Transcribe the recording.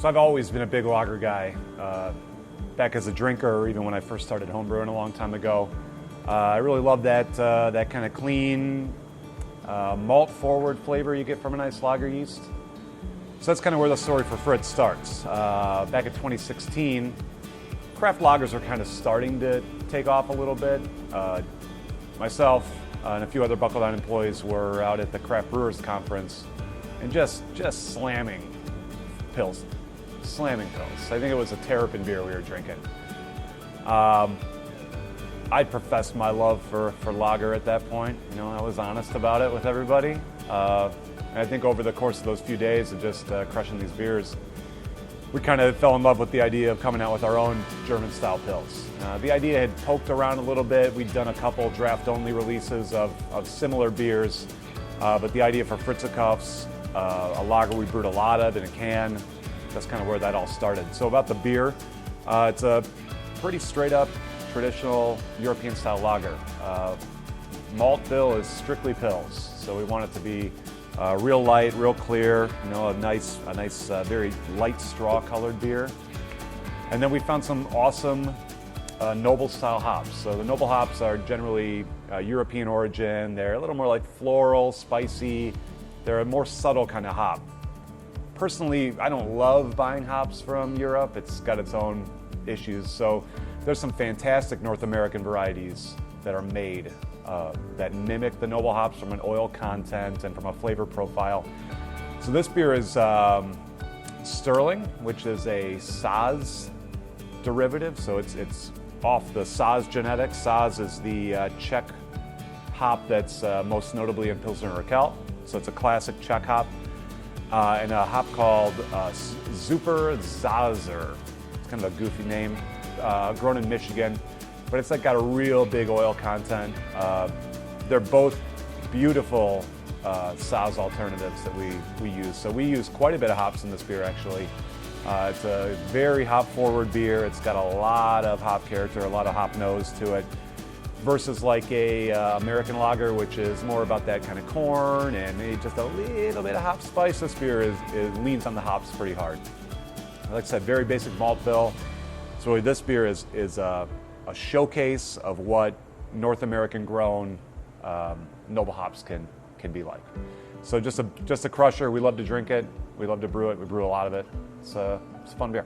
So I've always been a big lager guy, back as a drinker, or even when I first started homebrewing a long time ago. I really love that kind of clean, malt-forward flavor you get from a nice lager yeast. So that's kind of where the story for Fritz starts. Back in 2016, craft lagers were kind of starting to take off a little bit. Myself and a few other Buckle Down employees were out at the Craft Brewers Conference and just slamming pills. Slamming pills. I think it was a Terrapin beer we were drinking. I professed my love for lager at that point. You know, I was honest about it with everybody. And I think over the course of those few days of just crushing these beers, we kind of fell in love with the idea of coming out with our own German-style pills. The idea had poked around a little bit. We'd done a couple draft-only releases of similar beers, but the idea for Fritzicuffs, a lager we brewed a lot of in a can, that's kind of where that all started. So about the beer, it's a pretty straight-up, traditional European-style lager. Malt bill is strictly pills, so we want it to be real light, real clear, you know, a nice, very light straw-colored beer. And then we found some awesome noble-style hops. So the noble hops are generally European origin. They're a little more like floral, spicy. They're a more subtle kind of hop. Personally, I don't love buying hops from Europe. It's got its own issues. So there's some fantastic North American varieties that are made that mimic the noble hops from an oil content and from a flavor profile. So this beer is Sterling, which is a Saaz derivative. So it's off the Saaz genetics. Saaz is the Czech hop that's most notably in Pilsner Urquell. So it's a classic Czech hop. And a hop called Super Zazer. It's kind of a goofy name, grown in Michigan, but it's like got a real big oil content. They're both beautiful Saaz alternatives that we use. So we use quite a bit of hops in this beer, actually. It's a very hop-forward beer. It's got a lot of hop character, a lot of hop nose to it, versus like a American lager, which is more about that kind of corn and maybe just a little bit of hop spice. This beer leans on the hops pretty hard. Like I said, very basic malt bill. So really this beer is a showcase of what North American grown noble hops can be like. So just a crusher. We love to drink it. We love to brew it. We brew a lot of it. It's a fun beer.